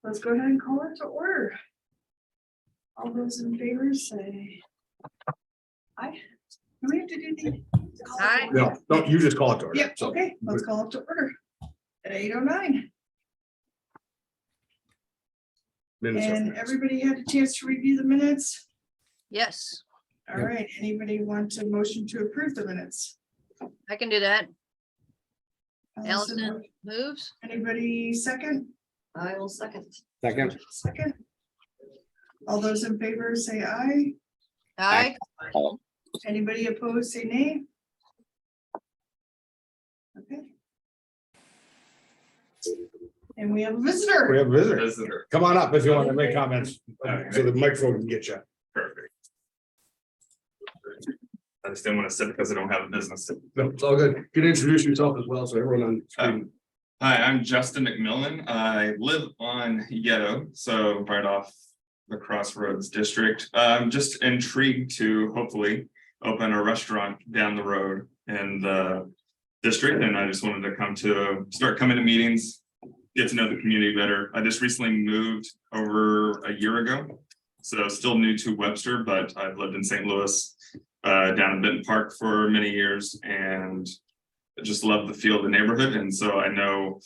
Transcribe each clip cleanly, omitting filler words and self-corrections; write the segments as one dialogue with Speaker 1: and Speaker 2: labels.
Speaker 1: Let's go ahead and call it to order. All those in favor say aye. Do we have to do the?
Speaker 2: Aye.
Speaker 3: No, you just call it to order.
Speaker 1: Yep, okay, let's call it to order at 8:09.
Speaker 3: Minutes are
Speaker 1: And
Speaker 3: minutes.
Speaker 1: everybody had a chance to review the minutes?
Speaker 2: Yes,
Speaker 1: All right, anybody want to motion to approve the minutes?
Speaker 2: I can do that.
Speaker 1: Allison,
Speaker 2: Allison moves.
Speaker 1: anybody second?
Speaker 4: I will second.
Speaker 3: Second.
Speaker 1: Second. All those in favor say aye.
Speaker 2: Aye.
Speaker 1: Anybody opposed, say nay. Okay. And we have a visitor.
Speaker 3: We have a visitor.
Speaker 5: Visitor.
Speaker 3: Come on up if you want to make comments, so the microphone can get you.
Speaker 5: Perfect. I just didn't want to sit because I don't have a business.
Speaker 3: No, it's all good. You can introduce yourself as well, so everyone on screen.
Speaker 5: Hi, I'm Justin McMillan. I live on Yetto, so right off the Crossroads district. I'm just intrigued to hopefully open a restaurant down the road in the district, and I just wanted to start coming to meetings, get to know the community better. I just recently moved over a year ago, so still new to Webster, but I've lived in St. Louis, down in Benton Park for many years, and I just love the feel of the neighborhood. And so I know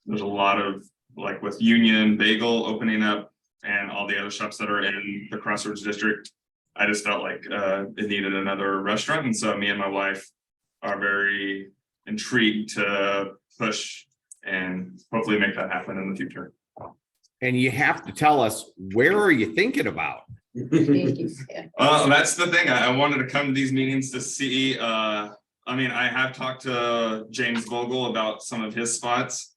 Speaker 5: there's a lot of, like with Union Bagel opening up and all the other shops that are in the Crossroads district, I just felt like it needed another restaurant. And so me and my wife are very intrigued to push and hopefully make that happen in the future.
Speaker 6: And you have to tell us, where are you thinking about?
Speaker 5: That's the thing. I wanted to come to these meetings to see, I mean, I have talked to James Vogel about some of his spots.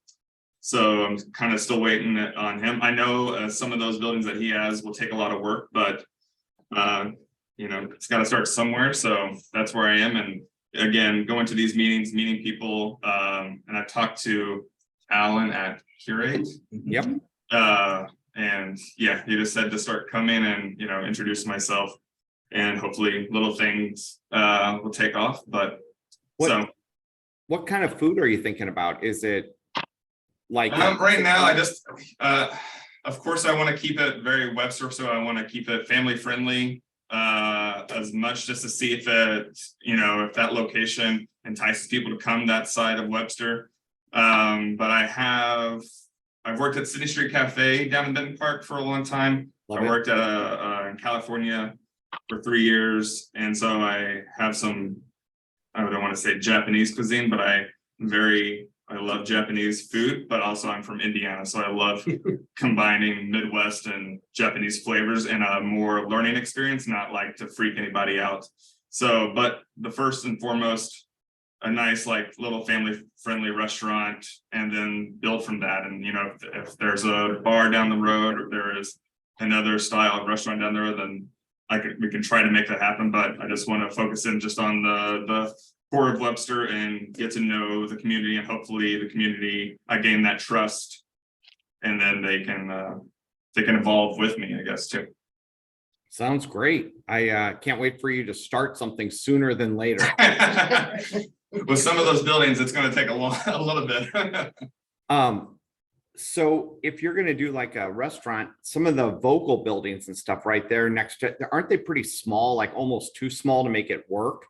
Speaker 5: So I'm kind of still waiting on him. I know some of those buildings that he has will take a lot of work, but you know, it's got to start somewhere. So that's where I am. And again, going to these meetings, meeting people, and I talked to Alan at Curate.
Speaker 6: Yep.
Speaker 5: And yeah, he just said to start coming and, you know, introduce myself, and hopefully little things will take off. But
Speaker 6: What kind of food are you thinking about? Is it like
Speaker 5: right now, I just of course I want to keep it very Webster, so I want to keep it family friendly as much, just to see if it, you know, if that location entices people to come that side of Webster. But I've worked at City Street Cafe down in Benton Park for a long time. I worked at in California for 3 years, and so I have some, I don't want to say Japanese cuisine, but I love Japanese food, but also I'm from Indiana, so I love combining Midwest and Japanese flavors in a more learning experience, not like to freak anybody out. So, but the first and foremost, a nice like little family friendly restaurant, and then build from that. And you know, if there's a bar down the road, or there is another style of restaurant down there, then we can try to make that happen. But I just want to focus in just on the core of Webster and get to know the community, and hopefully the community, I gain that trust, and then they can evolve with me, I guess, too.
Speaker 6: Sounds great. I can't wait for you to start something sooner than later.
Speaker 5: With some of those buildings, it's going to take a little bit.
Speaker 6: So if you're going to do like a restaurant, some of the Vogel buildings and stuff right there next to, aren't they pretty small, like almost too small to make it work?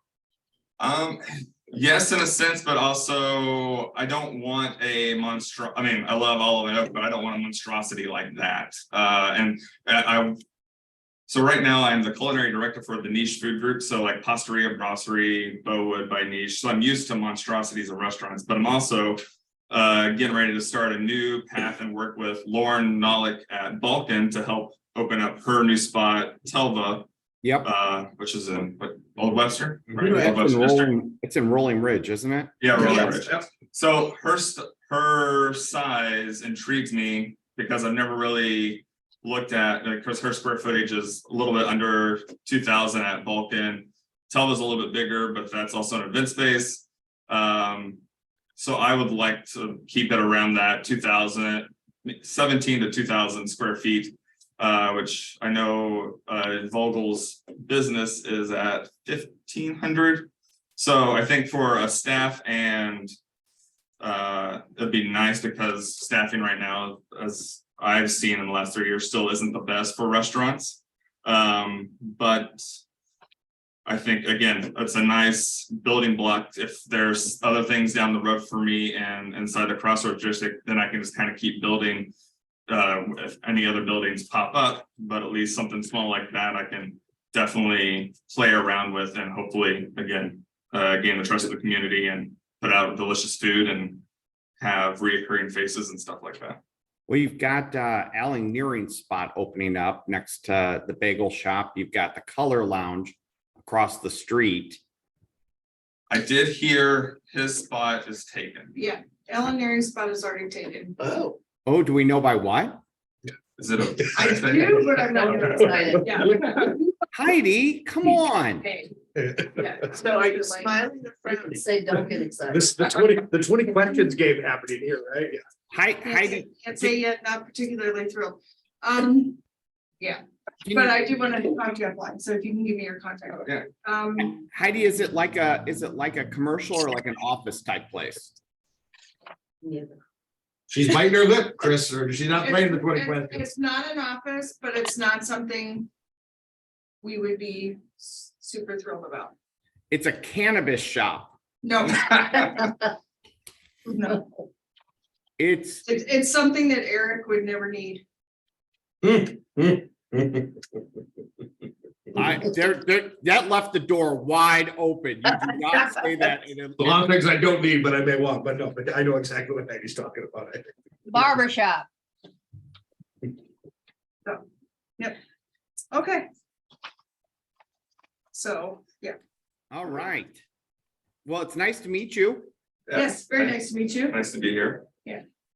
Speaker 5: Yes, in a sense, but also I don't want a monstro. I mean, I love all of it, but I don't want a monstrosity like that. So right now I'm the culinary director for the niche food group. So like Pasteria, Brasserie, Bowood by Niche. So I'm used to monstrosities of restaurants, but I'm also getting ready to start a new path and work with Lauren Nolick at Balkan to help open up her new spot, Telva.
Speaker 6: Yep.
Speaker 5: Which is in Old Webster, right?
Speaker 6: It's
Speaker 5: Old Webster District.
Speaker 6: it's in Rolling Ridge, isn't it?
Speaker 5: Yeah, Rolling
Speaker 1: Yes.
Speaker 5: Ridge. So her size intrigues me because I've never really looked at, because her square footage is a little bit under 2,000 at Balkan. Telva's a little bit bigger, but that's also an event space. So I would like to keep it around that 17 to 2,000 square feet, which I know Vogel's business is at 1,500. So I think for a staff, and it'd be nice because staffing right now, as I've seen in the last 3 years still isn't the best for restaurants. But I think, again, it's a nice building block. If there's other things down the road for me and inside the Crossroads district, then I can just kind of keep building if any other buildings pop up, but at least something small like that, I can definitely play around with and hopefully, again, gain the trust of the community and put out delicious food and have reoccurring faces and stuff like that.
Speaker 6: Well, you've got Alan Nearing's spot opening up next to the bagel shop. You've got the Color Lounge across the street.
Speaker 5: I did hear his spot is taken.
Speaker 1: Yeah, Ellen Nary's spot is already taken.
Speaker 3: Oh.
Speaker 6: Oh, do we know by what?
Speaker 5: Is it a?
Speaker 1: I do, but I'm not gonna say it, yeah.
Speaker 6: Heidi, come on.
Speaker 1: Okay. Yeah,
Speaker 4: So are you
Speaker 1: just like-
Speaker 4: smiling or frowning? Say, don't get excited.
Speaker 3: This is the 20 questions game happening here, right? Yeah.
Speaker 6: Heidi,
Speaker 1: Can't say yet, not particularly thrilled. Yeah,
Speaker 6: can
Speaker 1: but
Speaker 6: you-
Speaker 1: I do want to contact line, so if you can give me your contact.
Speaker 5: Yeah.
Speaker 6: Heidi, is it like a commercial or like an office type place?
Speaker 4: Neither.
Speaker 3: She's biting her lip, Chris, or she's not playing the 20 questions.
Speaker 1: It's not an office, but it's not something we would be super thrilled about.
Speaker 6: It's a cannabis shop.
Speaker 1: No. No,
Speaker 6: It's
Speaker 1: it's something that Eric would never need.
Speaker 6: that left the door wide open. You do not say that in a.
Speaker 3: A lot of things I don't need, but I may want, but no, but I know exactly what Heidi talking about.
Speaker 2: Barber shop.
Speaker 1: Okay. So, yeah,
Speaker 6: All right. Well, it's nice to meet you.
Speaker 1: yes, very nice to meet you.
Speaker 5: Nice to be here.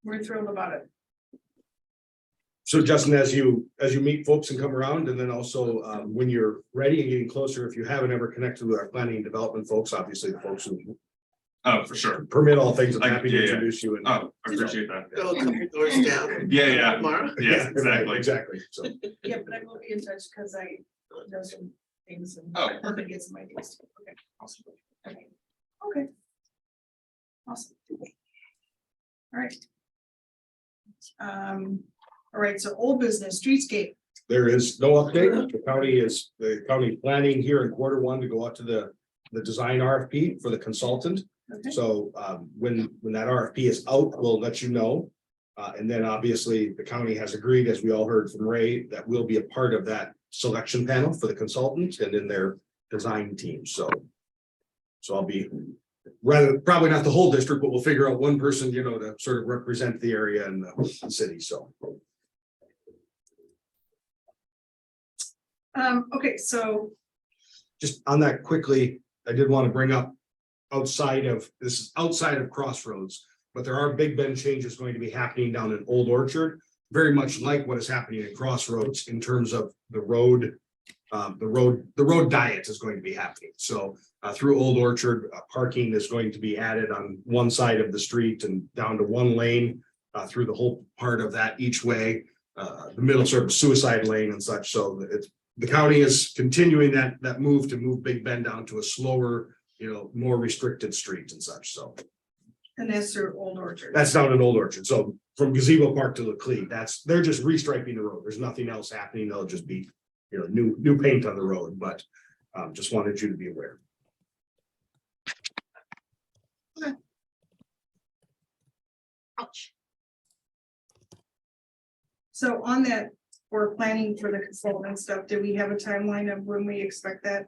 Speaker 1: We're thrilled about it.
Speaker 3: So Justin, as you meet folks and come around, and then also when you're ready and getting closer, if you haven't ever connected with our planning and development folks, obviously the folks who
Speaker 5: Oh, for sure.
Speaker 3: permit all things, I'm
Speaker 5: Like,
Speaker 3: happy to
Speaker 5: yeah, yeah.
Speaker 3: introduce you. And
Speaker 5: Oh, I appreciate that.
Speaker 4: Go to your doors down.
Speaker 5: Yeah,
Speaker 4: Tomorrow.
Speaker 5: Yes,
Speaker 3: right,
Speaker 5: exactly.
Speaker 3: exactly. So
Speaker 1: Yeah, but I will be in touch because I know some things and
Speaker 5: Oh,
Speaker 1: I hope to get some ideas. Okay, awesome. Okay. Okay. Awesome. All right. All right, so old business, streetscape.
Speaker 3: there is no update. The county planning here in Q1 to go out to the design RFP for the consultant.
Speaker 1: Okay,
Speaker 3: So when that RFP is out, we'll let you know. And then obviously the county has agreed, as we all heard from Ray, that we'll be a part of that selection panel for the consultant and in their design team. So I'll be probably not the whole district, but we'll figure out one person, to sort of represent the area and the city. So
Speaker 1: okay, so,
Speaker 3: just on that quickly, I did want to bring up outside of Crossroads, but there are Big Bend changes going to be happening down in Old Orchard, very much like what is happening at Crossroads in terms of the road. The road diet is going to be happening. So through Old Orchard, parking is going to be added on one side of the street and down to one lane through the whole part of that each way. The middle sort of suicide lane and such. So the county is continuing that move to move Big Bend down to a slower, more restricted street and such. So
Speaker 1: and that's through Old Orchard.
Speaker 3: that's down in Old Orchard. So from Gazebo Park to Laclede, they're just restriping the road. There's nothing else happening. They'll just be, new paint on the road, but just wanted you to be aware.
Speaker 1: Ouch. So on that, we're planning for the consultant stuff. Do we have a timeline of when we expect that?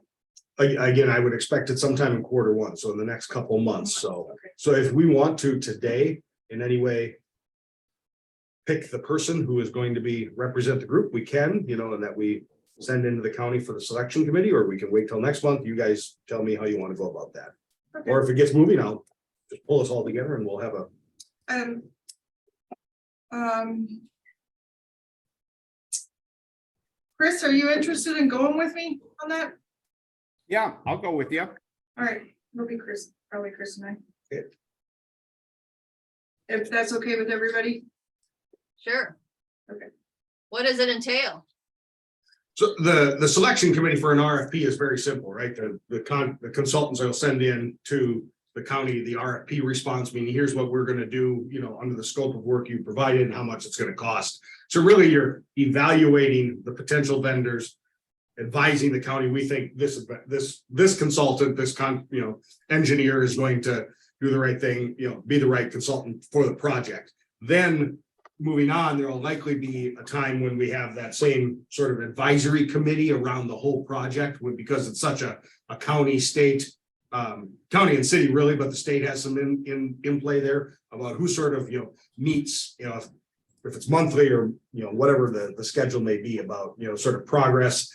Speaker 3: Again, I would expect it sometime in Q1, so in the next couple of months. So
Speaker 1: Okay.
Speaker 3: if we want to today in any way pick the person who is going to represent the group, we can, and that we send into the county for the selection committee, or we can wait till next month. You guys tell me how you want to go about that.
Speaker 1: Okay.
Speaker 3: Or if it gets moving, I'll just pull us all together and we'll have a.
Speaker 1: Chris, are you interested in going with me on that?
Speaker 6: Yeah, I'll go with you.
Speaker 1: All right, it'll be Chris, probably Chris and I.
Speaker 3: Yeah.
Speaker 1: If that's okay with everybody?
Speaker 2: Sure.
Speaker 1: Okay.
Speaker 2: What does it entail?
Speaker 3: So the selection committee for an RFP is very simple, right? The consultants will send in to the county, the RFP response, meaning here's what we're gonna do, you know, under the scope of work you provided and how much it's gonna cost. So really, you're evaluating the potential vendors, advising the county, we think this consultant, engineer is going to do the right thing, you know, be the right consultant for the project. Then moving on, there will likely be a time when we have that same sort of advisory committee around the whole project, because it's such a county, state, county and city really, but the state has some in play there about who sort of, you know, meets, you know, if it's monthly or, you know, whatever the schedule may be about, you know, sort of progress,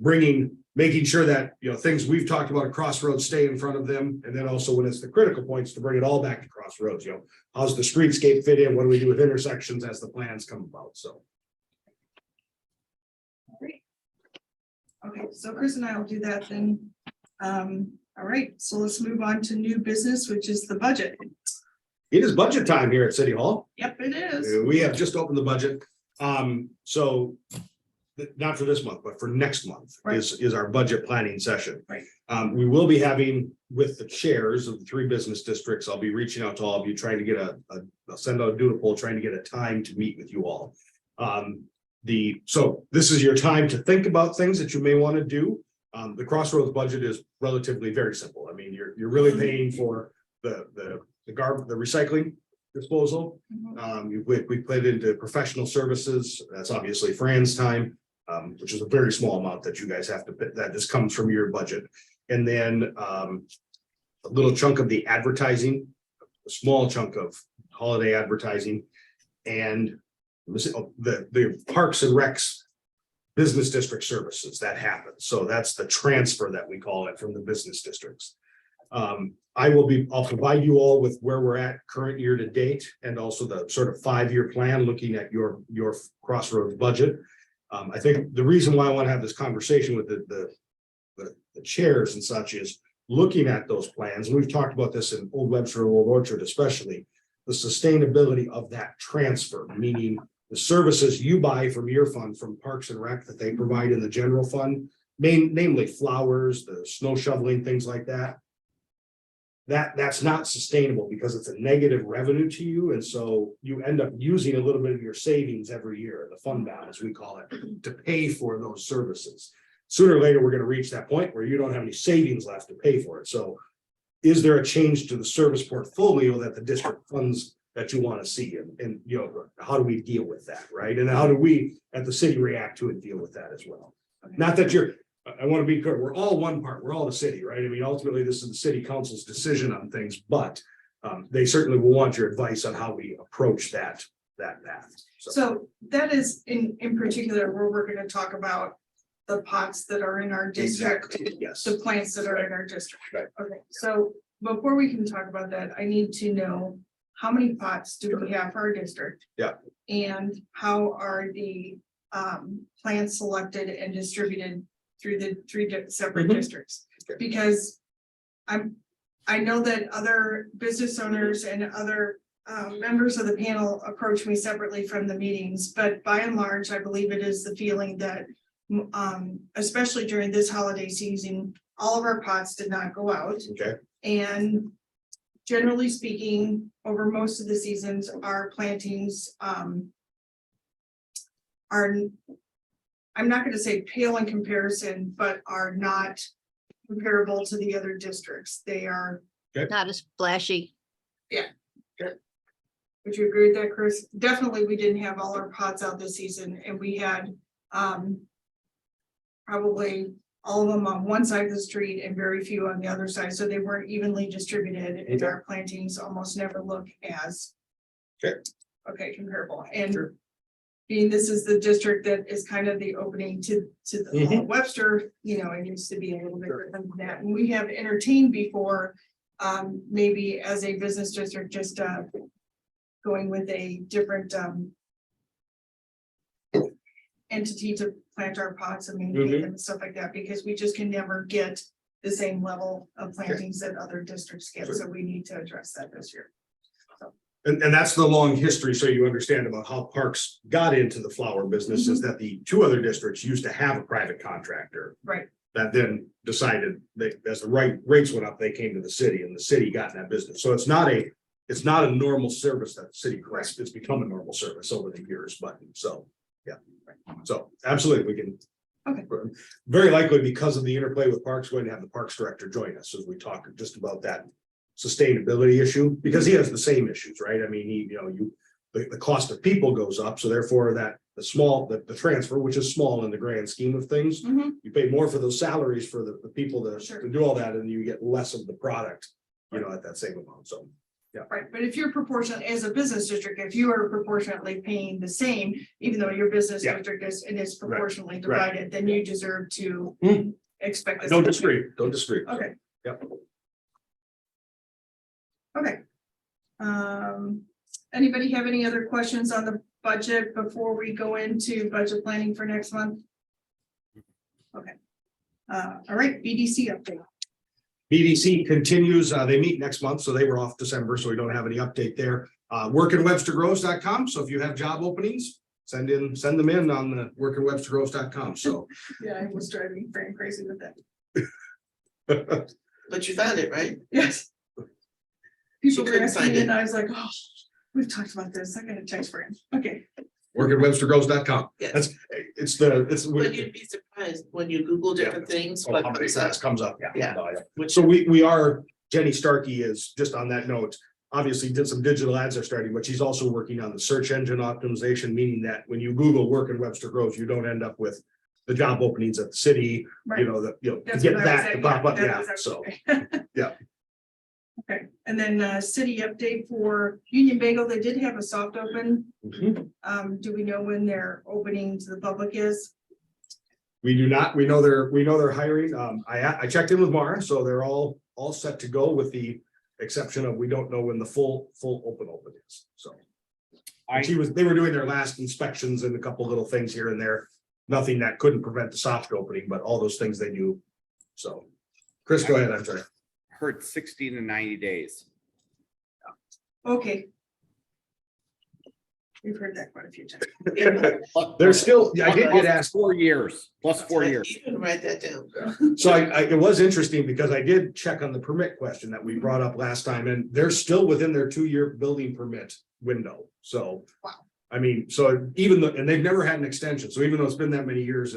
Speaker 3: making sure that, you know, things we've talked about at Crossroads stay in front of them. And then also when it's the critical points to bring it all back to Crossroads, you know, how's the streetscape fit in? What do we do with intersections as the plans come about? So.
Speaker 1: Great. Okay, so Chris and I will do that then. All right, so let's move on to new business, which is the budget.
Speaker 3: It is budget time here at City Hall.
Speaker 1: Yep, it is.
Speaker 3: We have just opened the budget. So not for this month, but for next month
Speaker 1: Right.
Speaker 3: is our budget planning session.
Speaker 1: Right.
Speaker 3: We will be having with the chairs of the 3 business districts. I'll be reaching out to all of you, trying to get I'll send out a doodle poll, trying to get a time to meet with you all. So this is your time to think about things that you may want to do. The Crossroads budget is relatively very simple. I mean, you're really paying for the recycling disposal. We put into professional services. That's obviously Fran's time, which is a very small amount that you guys have to put. That just comes from your budget. And then a little chunk of the advertising, a small chunk of holiday advertising, and the Parks and Recs business district services that happens. So that's the transfer that we call it from the business districts. I'll provide you all with where we're at current year to date, and also the sort of 5-year plan looking at your Crossroads budget. I think the reason why I want to have this conversation with the chairs and such is looking at those plans. And we've talked about this in Old Webster and Old Orchard, especially the sustainability of that transfer, meaning the services you buy from your fund, from Parks and Rec that they provide in the general fund, namely flowers, the snow shoveling, things like that. That's not sustainable because it's a negative revenue to you. And so you end up using a little bit of your savings every year, the fund balance, we call it, to pay for those services. Sooner or later, we're going to reach that point where you don't have any savings left to pay for it. So is there a change to the service portfolio that the district funds that you want to see? And you know, how do we deal with that, right? And how do we at the city react to and deal with that as well?
Speaker 1: Okay.
Speaker 3: Not that I want to be clear, we're all one part, we're all the city, right? I mean, ultimately, this is the city council's decision on things, but they certainly will want your advice on how we approach that path.
Speaker 1: So that is in particular where we're going to talk about the pots that are in our district.
Speaker 3: Exactly, yes.
Speaker 1: The plants that are in our district.
Speaker 3: Right.
Speaker 1: Okay, so before we can talk about that, I need to know how many pots do we have for our district?
Speaker 3: Yeah.
Speaker 1: And how are the plants selected and distributed through the 3 separate districts?
Speaker 3: Okay.
Speaker 1: Because I know that other business owners and other members of the panel approach me separately from the meetings, but by and large, I believe it is the feeling that especially during this holiday season, all of our pots did not go out.
Speaker 3: Okay.
Speaker 1: And generally speaking, over most of the seasons, our plantings are, I'm not going to say pale in comparison, but are not comparable to the other districts. They are.
Speaker 2: Not as flashy.
Speaker 1: Would you agree with that, Chris? Definitely, we didn't have all our pots out this season, and we had probably all of them on one side of the street and very few on the other side, so they weren't evenly distributed, and our plantings almost never look as comparable. And being this is the district that is kind of the opening to the Webster, you know, it needs to be a little bit different than that. And we have entertained before, maybe as a business district, just going with a different entity to plant our pots and maintain them and stuff like that, because we just can never get the same level of plantings that other districts get. So we need to address that this year.
Speaker 3: And that's the long history, so you understand about how Parks got into the flower business, is that the 2 other districts used to have a private contractor.
Speaker 1: Right.
Speaker 3: that then decided that as the rates went up, they came to the city and the city got in that business. So it's not a normal service that the city requests. It's become a normal service over the years, but so, yeah. So absolutely, we can.
Speaker 1: Okay.
Speaker 3: Very likely because of the interplay with parks, going to have the parks director join us as we talk just about that sustainability issue, because he has the same issues, right? I mean, the cost of people goes up, so therefore the transfer, which is small in the grand scheme of things,
Speaker 1: Mhm.
Speaker 3: you pay more for those salaries for the people
Speaker 1: Sure.
Speaker 3: to do all that, and you get less of the product, at that same amount, so.
Speaker 1: Right, but if you're proportionate as a business district, if you are proportionately paying the same, even though your business
Speaker 3: Yeah.
Speaker 1: district is proportionally
Speaker 3: right.
Speaker 1: divided, then you deserve to
Speaker 3: Hmm.
Speaker 1: expect. the
Speaker 3: Don't
Speaker 1: same.
Speaker 3: disagree, don't disagree.
Speaker 1: Okay.
Speaker 3: Yep.
Speaker 1: Okay. Anybody have any other questions on the budget before we go into budget planning for next month? Okay. All right, BDC update.
Speaker 3: BDC continues, they meet next month, so they were off December, so we don't have any update there. Workinwebstergroves.com, so if you have job openings, send them in on the workinwebstergroves.com, so.
Speaker 1: Yeah, I was driving Fran crazy with that.
Speaker 4: But you found it, right?
Speaker 1: Yes. People were
Speaker 4: couldn't
Speaker 1: asking
Speaker 4: find
Speaker 1: me
Speaker 4: it.
Speaker 1: and I was like, oh, we've talked about this. I gotta text Fran. Okay.
Speaker 3: Workinwebstergroves.com.
Speaker 4: Yes.
Speaker 3: It's.
Speaker 4: But you'd be surprised when you Google different things,
Speaker 3: Oh,
Speaker 4: what
Speaker 3: how many
Speaker 4: comes up.
Speaker 3: times comes up, yeah.
Speaker 4: Yeah.
Speaker 3: Oh, yeah.
Speaker 4: Which,
Speaker 3: So we are, Jenny Starkey is, just on that note, obviously did some digital ads are starting, but she's also working on the search engine optimization, meaning that when you Google Work in Webster Groves, you don't end up with the job openings at the city,
Speaker 1: Right.
Speaker 3: to
Speaker 1: That's
Speaker 3: get
Speaker 1: what I was
Speaker 3: that to
Speaker 1: at,
Speaker 3: pop up,
Speaker 1: that
Speaker 3: yeah,
Speaker 1: was
Speaker 3: so.
Speaker 1: actually-
Speaker 3: Yeah.
Speaker 1: Okay, and then city update for Union Bagel, they did have a soft open. Do we know when their opening to the public is?
Speaker 3: We do not, we know they're hiring, I checked in with Mara, so they're all set to go with the exception of, we don't know when the full open is, so. They were doing their last inspections and a couple little things here and there, nothing that couldn't prevent the soft opening, but all those things they do, so. Chris, go ahead, I'm sorry.
Speaker 6: Heard 60 to 90 days.
Speaker 1: Okay. We've heard that quite a few times.
Speaker 3: There's still, I did get asked,
Speaker 6: 4 years, plus 4 years.
Speaker 4: you can write that down.
Speaker 3: so it was interesting because I did check on the permit question that we brought up last time, and they're still within their 2-year building permit window, so.
Speaker 1: Wow.
Speaker 3: I mean, so even though, and they've never had an extension, so even though it's been that many years,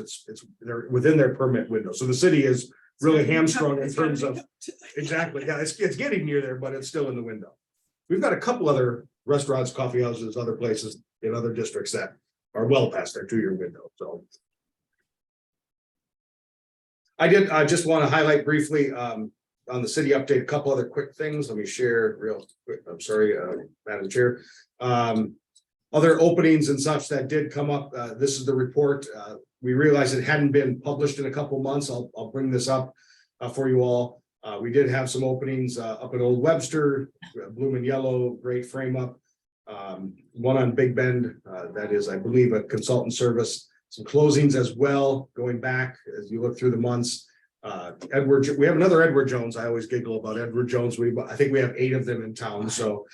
Speaker 3: they're within their permit window, so the city is really hamstrung in terms of. Exactly, yeah, it's getting near there, but it's still in the window. We've got a couple other restaurants, coffee houses, other places in other districts that are well past their 2-year window, so. I just want to highlight briefly on the city update, a couple other quick things. Let me share real quick. I'm sorry, Madam Chair. Other openings and such that did come up. This is the report. We realized it hadn't been published in a couple months. I'll bring this up for you all. We did have some openings up at Old Webster, Bloom and Yellow, great frame up. One on Big Bend, that is, I believe, a consultant service. Some closings as well, going back as you look through the months. We have another Edward Jones. I always giggle about Edward Jones. I think we have 8 of them in town, so.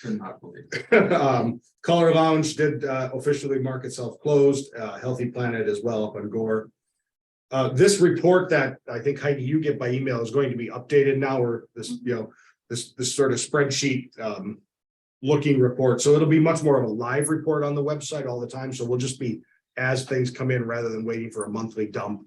Speaker 3: Color Lounge did officially mark itself closed, Healthy Planet as well up on Gore. This report that I think Heidi, you get by email is going to be updated now, or this, this sort of spreadsheet looking report. So it'll be much more of a live report on the website all the time. So we'll just be, as things come in, rather than waiting for a monthly dump,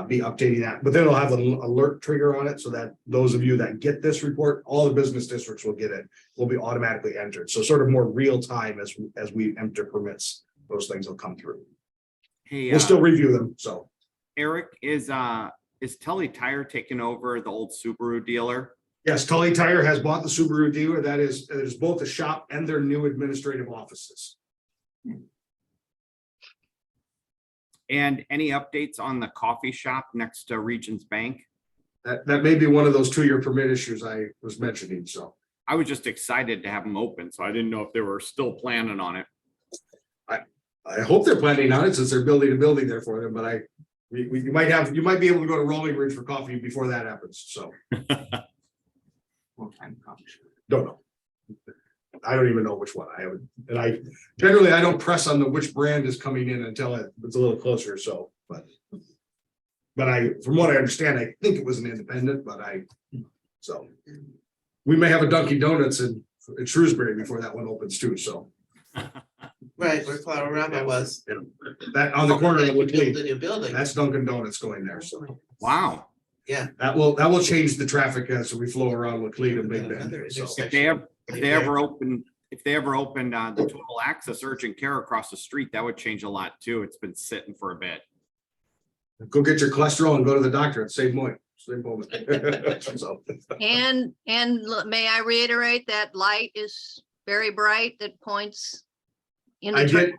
Speaker 3: be updating that. But then it'll have an alert trigger on it so that those of you that get this report, all the business districts will get it, will be automatically entered. So sort of more real time as we enter permits, those things will come through.
Speaker 6: Hey,
Speaker 3: We'll still review them, so.
Speaker 6: Eric, is Tully Tire taking over the old Subaru dealer?
Speaker 3: Yes, Tully Tire has bought the Subaru dealer. That is both a shop and their new administrative offices.
Speaker 6: And any updates on the coffee shop next to Regions Bank?
Speaker 3: That may be one of those 2-year permit issues I was mentioning, so.
Speaker 6: I was just excited to have them open, so I didn't know if they were still planning on it.
Speaker 3: I hope they're planning on it since they're building a building there for them, but you might be able to go to Rolling Ridge for coffee before that happens, so. Don't know. I don't even know which one I haven't, and I don't press on which brand is coming in until it's a little closer, so, but But from what I understand, I think it was an independent, so. We may have a Dunkin' Donuts in Shrewsbury before that one opens too, so.
Speaker 4: Right, where Flower was.
Speaker 3: That on the corner of
Speaker 4: Like you built
Speaker 3: Leclerc,
Speaker 4: the new building.
Speaker 3: that's Dunkin' Donuts going there, so.
Speaker 6: Wow.
Speaker 3: That will change the traffic as we flow around Leclerc and Big
Speaker 4: Another
Speaker 3: Bend, so.
Speaker 4: intersection.
Speaker 6: If they ever opened the total access urgent care across the street, that would change a lot too. It's been sitting for a bit.
Speaker 3: Go get your cholesterol and go to the doctor and save money. Save money. So,
Speaker 2: And may I reiterate that light is very bright that points in
Speaker 3: I
Speaker 2: the
Speaker 3: did.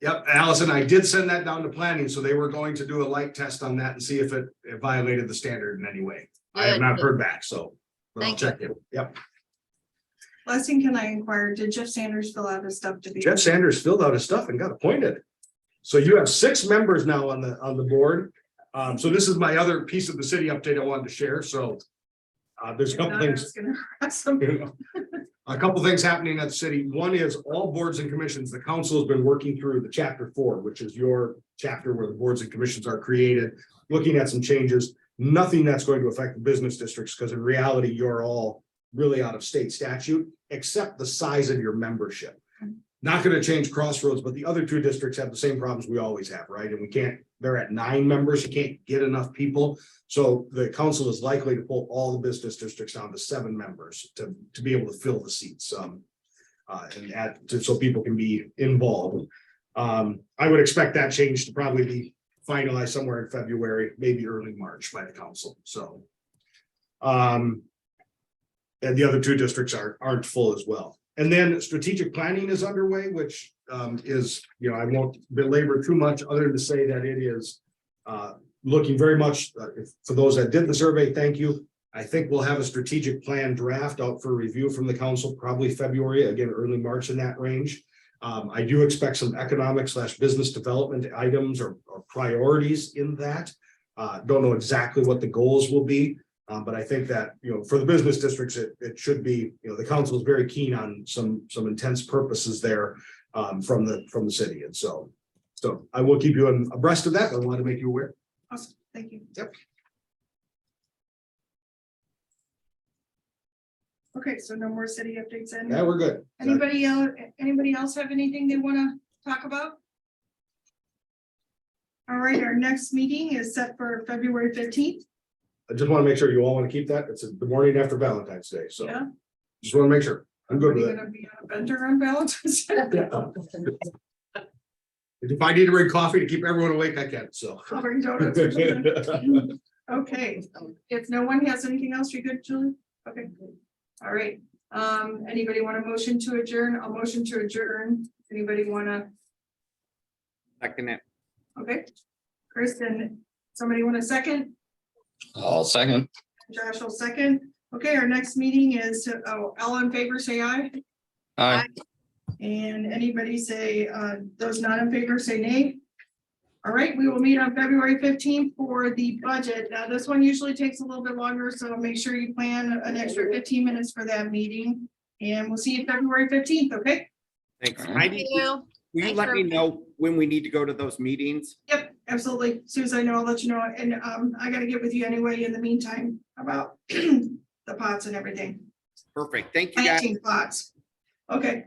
Speaker 3: Yep, Allison, I did send that down to planning, so they were going to do a light test on that and see if it violated the standard in any way. I have
Speaker 2: Good,
Speaker 3: not
Speaker 2: good.
Speaker 3: heard back, so. But I'll
Speaker 2: Thank you.
Speaker 3: check it. Yep.
Speaker 1: Last thing, can I inquire, did Jeff Sanders fill out his stuff to be?
Speaker 3: Jeff Sanders filled out his stuff and got appointed. So you have 6 members now on the board. So this is my other piece of the city update I wanted to share. So there's a couple
Speaker 1: I
Speaker 3: things.
Speaker 1: was gonna harass him.
Speaker 3: A couple things happening at the city. One is all boards and commissions, the council has been working through the chapter 4, which is your chapter where the boards and commissions are created, looking at some changes. Nothing that's going to affect the business districts, because in reality, you're all really out of state statute, except the size of your membership. Not going to change Crossroads, but the other 2 districts have the same problems we always have, right? And they're at 9 members, you can't get enough people. So the council is likely to pull all the business districts down to 7 members to be able to fill the seats. So people can be involved. I would expect that change to probably be finalized somewhere in February, maybe early March by the council, so. And the other 2 districts aren't full as well. And then strategic planning is underway, which is, I won't belabor too much other than to say that it is looking very much, for those that did the survey, thank you. I think we'll have a strategic plan draft out for review from the council, probably February, again, early March in that range. I do expect some economic/business development items or priorities in that. Don't know exactly what the goals will be. But I think that, for the business districts, it should be, the council is very keen on some intense purposes there from the city. And so I will keep you abreast of that, but I want to make you aware.
Speaker 1: Awesome, thank you.
Speaker 3: Yep.
Speaker 1: Okay, so no more city updates then?
Speaker 3: Yeah, we're good.
Speaker 1: Anybody else have anything they want to talk about? All right, our next meeting is set for February 15th.
Speaker 3: I just want to make sure you all want to keep that. It's the morning after Valentine's Day, so
Speaker 1: Yeah.
Speaker 3: just want to make sure. I'm good
Speaker 1: Are you
Speaker 3: with it.
Speaker 1: gonna be on a bender on Valentine's Day?
Speaker 3: If I need to bring coffee to keep everyone awake, I can, so.
Speaker 1: I'll bring donuts or something. Okay, if no one has anything else, you're good, Julie? Okay, all right. Anybody want a motion to adjourn? I'll motion to adjourn. Anybody wanna,
Speaker 6: Second it.
Speaker 1: okay? Kristen, somebody want a second?
Speaker 7: I'll second.
Speaker 1: Josh will second. Okay, our next meeting is, all in favor, say aye.
Speaker 7: Aye.
Speaker 1: And anybody say, those not in favor, say nay. All right, we will meet on February 15th for the budget. Now, this one usually takes a little bit longer, so make sure you plan an extra 15 minutes for that meeting. And we'll see you February 15th, okay?
Speaker 6: Thanks.
Speaker 7: All right.
Speaker 6: Heidi,
Speaker 2: Thank you.
Speaker 6: will you
Speaker 2: Thanks
Speaker 6: let
Speaker 2: for-
Speaker 6: me know when we need to go to those meetings?
Speaker 1: Yep, absolutely. As soon as I know, I'll let you know. And I gotta get with you anyway in the meantime about the pots and everything.
Speaker 6: Perfect. Thank you, guys.
Speaker 1: Planting pots. Okay,